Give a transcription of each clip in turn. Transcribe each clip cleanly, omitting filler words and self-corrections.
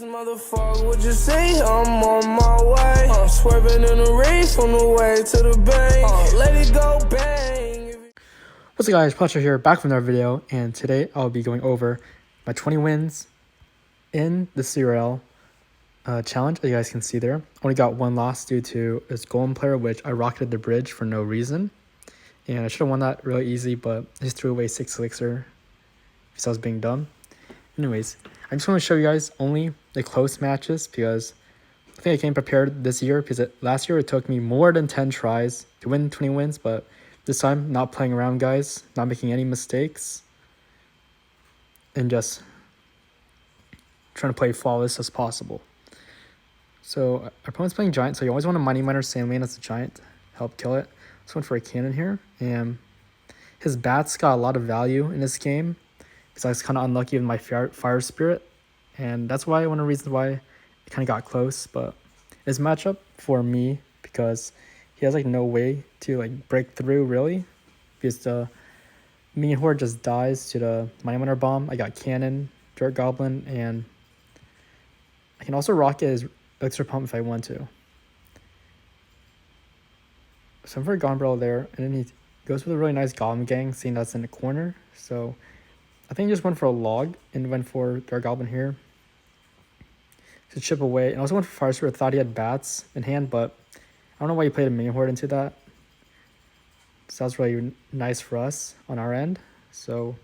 Motherfucker, would you say I'm on my way? I'm swerving in the race on the way to the bank. Let it go bang. What's up guys, Puncher here, back from another video, and today I'll be going over my 20 wins in the ROYALE challenge. As you guys can see there, only got one loss due to this golem player, which I rocketed the bridge for no reason. And I should have won that really easy, but I just threw away 6 elixir because I was being dumb. Anyways, I just want to show you guys only the close matches because I think I came prepared this year because last year it took me more than 10 tries to win 20 wins, but this time not playing around, guys, not making any mistakes, and just trying to play flawless as possible. So our opponent's playing giant, so you always want a money miner sand lane as a giant, help kill it. This one for a cannon here, and his bats got a lot of value in this game because I was kind of unlucky with my fire spirit, and that's why one of the reasons why it kind of got close. But his matchup for me, because he has like no way to like break through really, because the minion horde just dies to the money miner bomb. I got cannon, dirt goblin, and I can also rocket his elixir pump if I want to. So I'm for a Gombrel there, and then he goes with a really nice goblin gang, seeing that's in the corner. So I think he just went for a log and went for Dark Goblin here to chip away. And also went for Fire Spirit. Thought he had bats in hand, but I don't know why he played a minion horde into that. So that's really nice for us on our end. So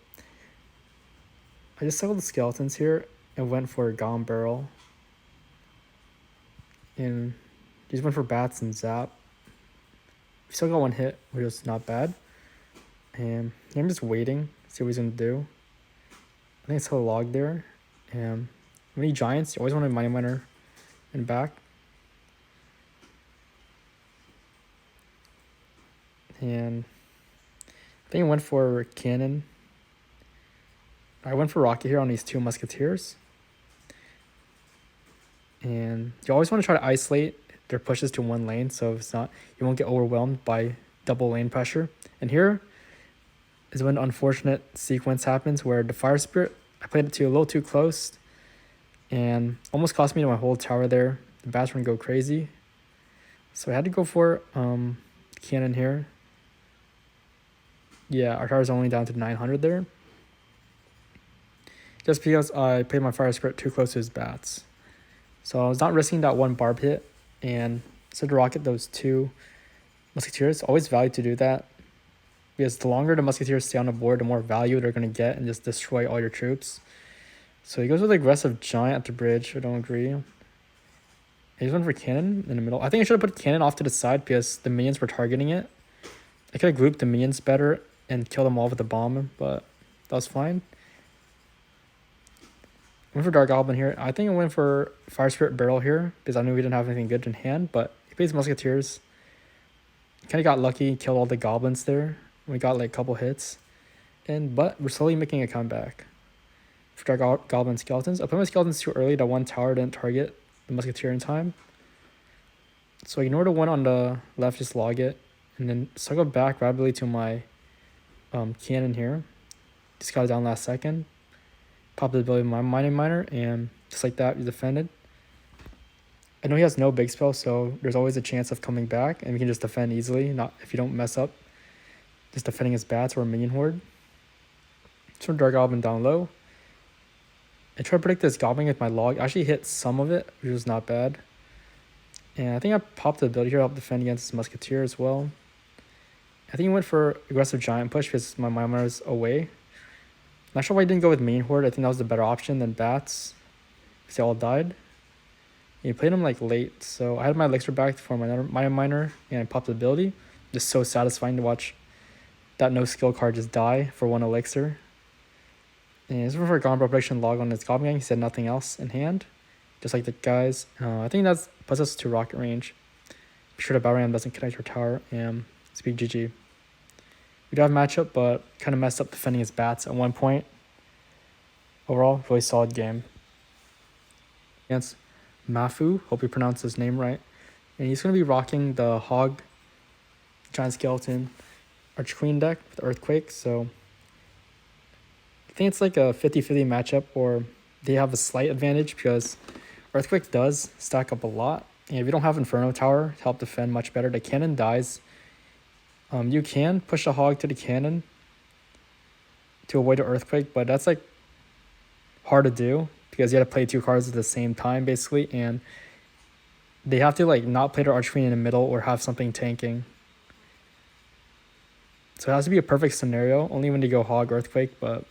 I just cycled the skeletons here and went for a Golem Barrel. And he just went for bats and zap. We still got one hit, which is not bad. And I'm just waiting, see what he's gonna do. I think it's a log there. And when you giants, you always want a money miner in back. And I think I went for cannon. I went for rocket here on these 2 musketeers. And you always want to try to isolate their pushes to one lane, so if it's not, you won't get overwhelmed by double lane pressure. And here is when the unfortunate sequence happens where the fire spirit, I played it to a little too close and almost cost me my whole tower there. The bats were gonna go crazy, so I had to go for cannon here. Yeah, our tower's only down to 900 there, just because I played my fire spirit too close to his bats. So I was not risking that one barb hit, and instead to rocket those 2 musketeers. Always value to do that, because the longer the musketeers stay on the board, the more value they're going to get and just destroy all your troops. So he goes with aggressive giant at the bridge. I don't agree. He's went for cannon in the middle. I think I should have put cannon off to the side because the minions were targeting it. I could have grouped the minions better and killed them all with the bomb, but that was fine. Went for Dark Goblin here. I think I went for Fire Spirit Barrel here because I knew we didn't have anything good in hand, but he plays Musketeers. Kind of got lucky, killed all the goblins there. We got like a couple hits, but we're slowly making a comeback. For Dark Goblin Skeletons, I put my Skeletons too early. That one tower didn't target the Musketeer in time, so I ignored the one on the left, just log it, and then cycle back rapidly to my cannon here. Just got it down last second. Popped the ability of my mining miner, and just like that, we defended. I know he has no big spell, so there's always a chance of coming back, and we can just defend easily. Not if you don't mess up, just defending his bats or minion horde. So Dark Goblin down low. I tried to predict this goblin with my log. I actually hit some of it, which was not bad. And I think I popped the ability here to help defend against his musketeer as well. I think he went for aggressive giant push because my miner is away. Not sure why I didn't go with main horde. I think that was the better option than bats, because they all died. And he played them like late, so I had my elixir back for my miner, and I popped the ability. Just so satisfying to watch that no skill card just die for 1 elixir. And this was for Gombrel prediction log on his goblin gang. He said nothing else in hand, just like the guys. I think that puts us to rocket range. Be sure the battle ram doesn't connect our tower, and speak GG. We do have a matchup, but kind of messed up defending his bats at one point. Overall, really solid game. Against Mafu, hope you pronounce his name right. And he's going to be rocking the Hog, Giant Skeleton, Archqueen deck with Earthquake. So I think it's like a 50-50 matchup, or they have a slight advantage because Earthquake does stack up a lot. And if you don't have Inferno Tower to help defend much better, the cannon dies. You can push a hog to the cannon to avoid the Earthquake, but that's like hard to do because you have to play 2 cards at the same time basically, and they have to like not play their Archqueen in the middle or have something tanking. So it has to be a perfect scenario, only when they go hog Earthquake, but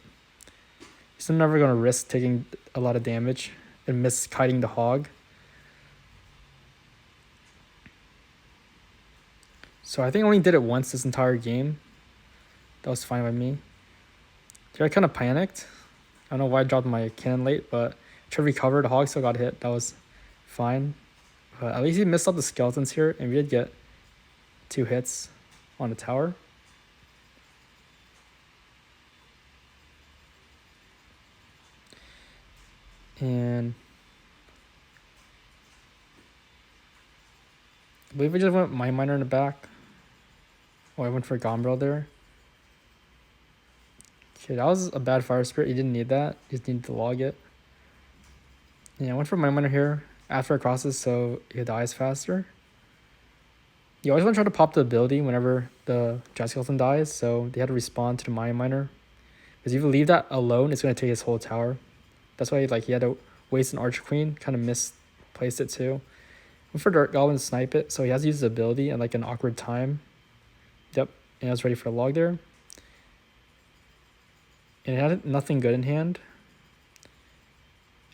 you're still never going to risk taking a lot of damage and miskiting the hog. So I think I only did it once this entire game. That was fine by me. Here I kind of panicked. I don't know why I dropped my cannon late, but I tried to recover. The hog still got hit. That was fine. But at least he missed out the skeletons here, and we did get 2 hits on the tower. And I believe we just went Mine Miner in the back. Oh, I went for Gombrel there. Okay, that was a bad Fire Spirit. You didn't need that. You just needed to log it. Yeah, I went for Mine Miner here after it crosses so it dies faster. You always want to try to pop the ability whenever the Giant Skeleton dies, so they had to respond to the Mine Miner. Because if you leave that alone, it's going to take his whole tower. That's why like he had to waste an Archqueen, kind of misplaced it too. Went for Dark Goblin to snipe it, so he has to use his ability at like an awkward time. Yep, and I was ready for the log there. And it had nothing good in hand.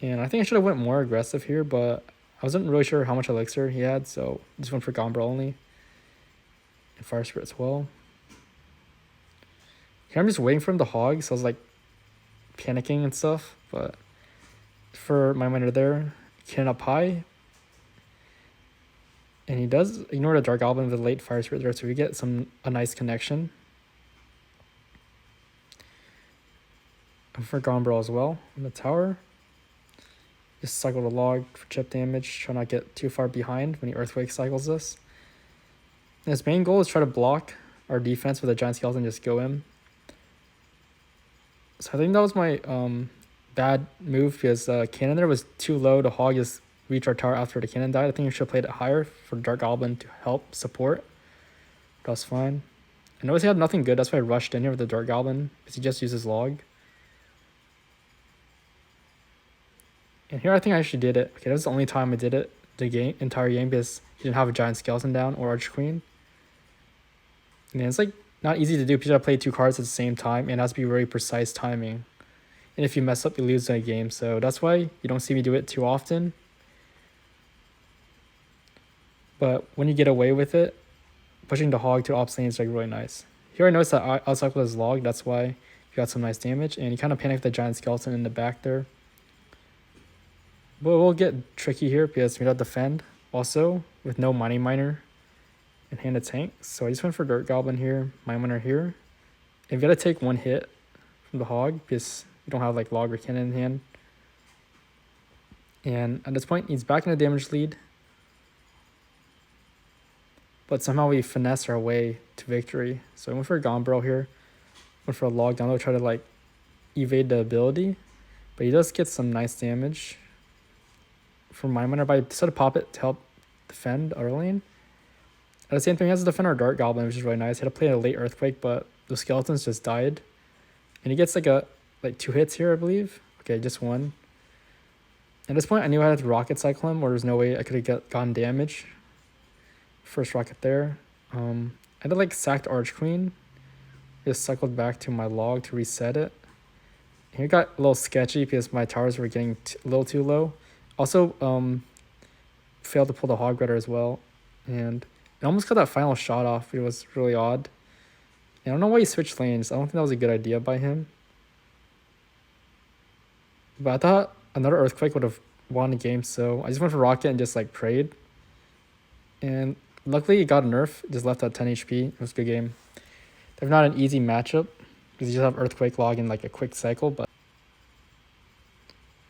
And I think I should have went more aggressive here, but I wasn't really sure how much elixir he had, so just went for Gombrel only. And Fire Spirit as well. Here I'm just waiting for him to hog, so I was like panicking and stuff, but for my miner there, cannon up high. And he does ignore the Dark Goblin with the late Fire Spirit there, so we get a nice connection. And for Gombrel as well on the tower. Just cycle the log for chip damage, try not to get too far behind when he Earthquake cycles this. And his main goal is try to block our defense with a Giant Skeleton, just go in. So I think that was my bad move because the cannon there was too low to hog just reach our tower after the cannon died. I think we should have played it higher for Dark Goblin to help support. That was fine. I noticed he had nothing good, that's why I rushed in here with the Dark Goblin, because he just uses log. And here I think I actually did it. Okay, that was the only time I did it the entire game because he didn't have a Giant Skeleton down or Archqueen. And it's like not easy to do because you gotta play 2 cards at the same time and it has to be very precise timing. And if you mess up, you lose the game. So that's why you don't see me do it too often. But when you get away with it, pushing the hog to opposite lane is like really nice. Here I noticed that I outcycled his log, that's why you got some nice damage. And you kind of panicked the Giant Skeleton in the back there. But we'll get tricky here because we gotta defend also with no Mining Miner in hand to tank. So I just went for Dirt Goblin here, Mine Miner here. And we gotta take 1 hit from the hog because we don't have like log or cannon in hand. And at this point, he's back in a damage lead. But somehow we finesse our way to victory. So I went for a Gombrel here. Went for a log down low, try to like evade the ability. But he does get some nice damage from Mine Miner, but I decided to pop it to help defend our lane. At the same time, he has to defend our Dark Goblin, which is really nice. He had to play a late Earthquake, but the skeletons just died. And he gets like 2 hits here, I believe. Okay, just 1. At this point, I knew I had to rocket cycle him, or there's no way I could have gotten damage. First rocket there. I did like sacked Archqueen. Just cycled back to my log to reset it. Here got a little sketchy because my towers were getting a little too low. Also, failed to pull the Hog Rider as well. And it almost got that final shot off. It was really odd. And I don't know why he switched lanes. I don't think that was a good idea by him. But I thought another Earthquake would have won the game, so I just went for Rocket and just like prayed. And luckily it got a nerf, just left at 10 HP. It was a good game. They're not an easy matchup because you just have Earthquake log in like a quick cycle. But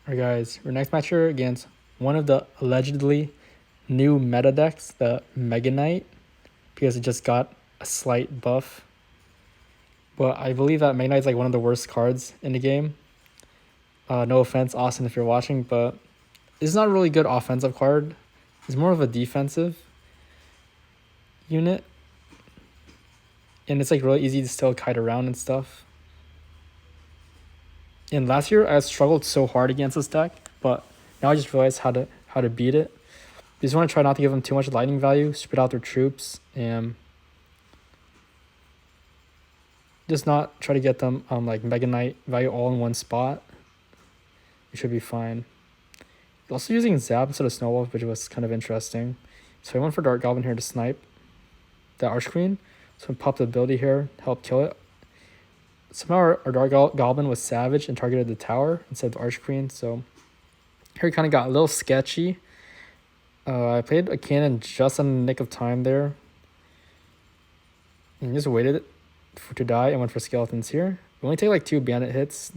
alright guys, our next match here against one of the allegedly new meta decks, the Mega Knight, because it just got a slight buff. But I believe that Mega Knight's like one of the worst cards in the game. No offense, Austin, if you're watching, but It's not a really good offensive card. It's more of a defensive unit. And it's like really easy to still kite around and stuff. And last year I struggled so hard against this deck, but now I just realized how to beat it. You just want to try not to give them too much lightning value, spread out their troops, and just not try to get them like Mega Knight value all in one spot. You should be fine. Also using Zap instead of Snowball, which was kind of interesting. So I went for Dark Goblin here to snipe the Arch Queen. So I popped the ability here to help kill it. Somehow our Dark Goblin was savage and targeted the tower instead of the Arch Queen. So here it kind of got a little sketchy. I played a cannon just in the nick of time there. And just waited to die and went for skeletons here. We only take like 2 bandit hits,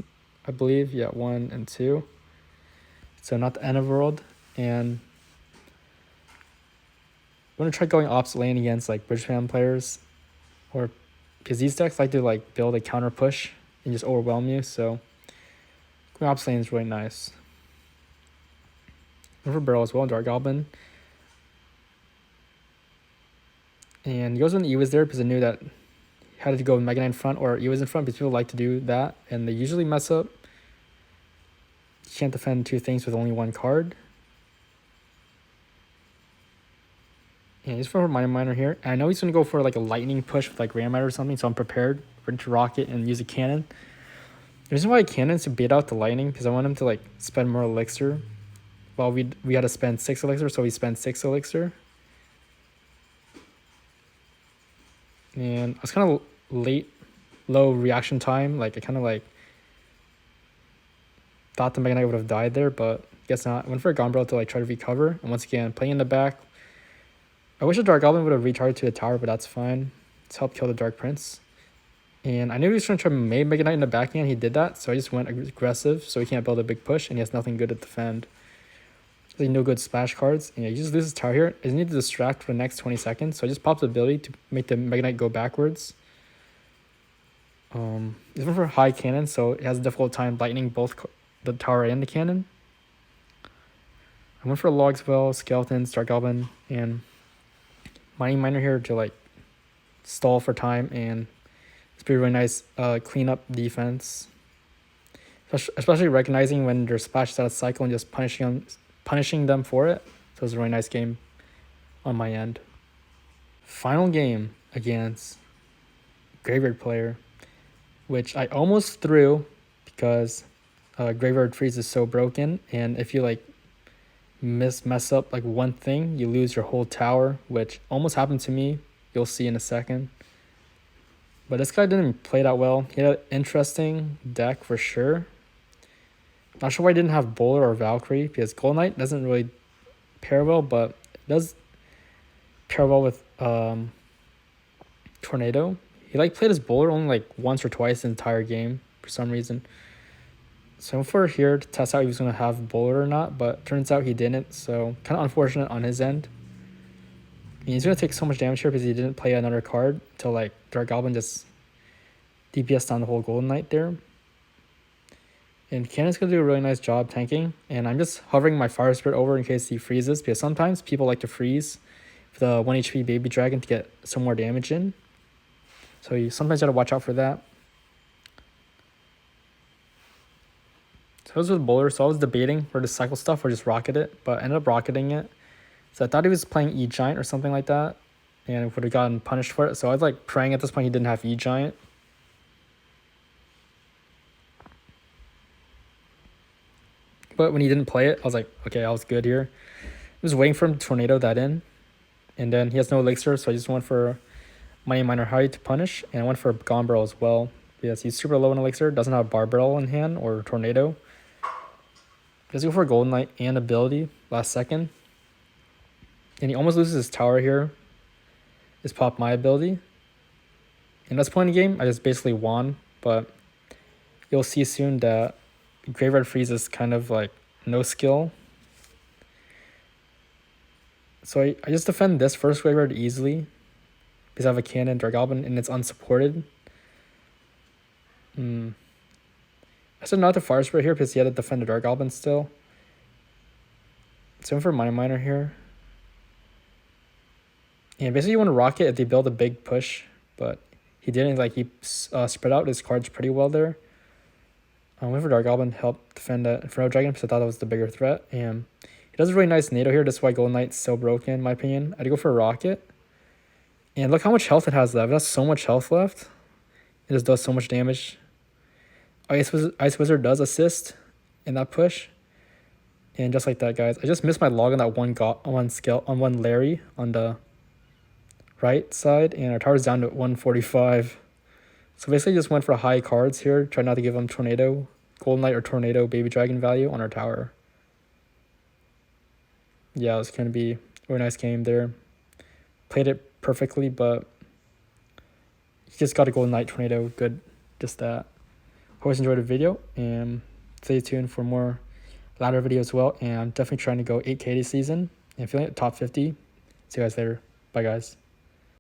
I believe. Yeah, 1 and 2. So not the end of the world. And I'm going to try going opposite lane against like bridge fan players. Or because these decks like to like build a counter push and just overwhelm you. So going opposite lane is really nice. For barrel as well, Dark Goblin. And he goes when E was there because I knew that he had to go with Mega Knight in front or E was in front because people like to do that. And they usually mess up. You can't defend 2 things with only 1 card. And he's for Miner here. And I know he's going to go for like a lightning push with like Ram or something. So I'm prepared for him to rocket and use a cannon. The reason why I cannon is to bait out the lightning because I want him to like spend more elixir. Well, we had to spend 6 elixir, so we spent 6 elixir. And I was kind of low reaction time. Like I kind of like thought the Mega Knight would have died there, but guess not. I went for a Gombrel to like try to recover. And once again, playing in the back. I wish the Dark Goblin would have recharged to the tower, but that's fine. Let's help kill the Dark Prince. And I knew he was going to try to Mega Knight in the backhand. He did that, so I just went aggressive, so he can't build a big push, and he has nothing good to defend. Like no good splash cards. And yeah, he just loses tower here. I just need to distract for the next 20 seconds. So I just popped the ability to make the Mega Knight go backwards. This one for high cannon, so it has a difficult time lightning both the tower and the cannon. I went for logs well, skeletons, Dark Goblin, and Mining Miner here to like stall for time and it's be really nice clean up defense. Especially recognizing when their splash is out of cycle and just punishing them for it. So it was a really nice game on my end. Final game against Graveyard player, which I almost threw because Graveyard Freeze is so broken, and if you like mess up like one thing, you lose your whole tower, which almost happened to me. You'll see in a second. But this guy didn't play that well. He had an interesting deck for sure. Not sure why I didn't have Bowler or Valkyrie, because Gold Knight doesn't really pair well, but it does pair well with Tornado. He like played his Bowler only like once or twice in the entire game for some reason. So I'm for here to test out if he was going to have Bowler or not, but turns out he didn't, so kind of unfortunate on his end. And he's going to take so much damage here because he didn't play another card until like Dark Goblin just DPS down the whole Golden Knight there. And Cannon's going to do a really nice job tanking, and I'm just hovering my Fire Spirit over in case he freezes, because sometimes people like to freeze for the 1 HP Baby Dragon to get some more damage in. So you sometimes got to watch out for that. So I was with Bowler, so I was debating for the cycle stuff or just rocket it, but I ended up rocketing it. So I thought he was playing E-Giant or something like that, and would have gotten punished for it. So I was like praying at this point he didn't have E-Giant. But when he didn't play it, I was like, okay, I was good here. I was waiting for him to Tornado that in, and then he has no Elixir, so I just went for Mighty Miner High to punish, and I went for Gombrel as well. Because he's super low in Elixir, doesn't have Barbell in hand or Tornado. Let's go for a Golden Knight and ability last second. And he almost loses his tower here. Just pop my ability. And that's the point of the game. I just basically won. But you'll see soon that Graveyard Freeze is kind of like no skill. So I just defend this first Graveyard easily. Because I have a cannon, Dark Goblin, and it's unsupported. I said not to Fire Spirit here because he had to defend the Dark Goblin still. So I'm for miner here. And basically you want to rock it if they build a big push, but he didn't. Like, he spread out his cards pretty well there. I went for Dark Goblin to help defend that Inferno Dragon because I thought that was the bigger threat. And he does a really nice NATO here. That's why Golden Knight's so broken, in my opinion. I'd go for a Rocket. And look how much health it has left. It has so much health left. It just does so much damage. Ice Wizard does assist in that push. And just like that, guys, I just missed my log on that one Larry on the right side, and our tower's down to 145. So basically just went for high cards here. Try not to give them Tornado, Golden Knight, or Tornado Baby Dragon value on our tower. Yeah, it's going to be a really nice game there. Played it perfectly, but you just got a Golden Knight, Tornado, good, just that. Hope you guys enjoyed the video, and stay tuned for more ladder videos as well. And I'm definitely trying to go 8K this season and feeling at top 50. See you guys later. Bye, guys.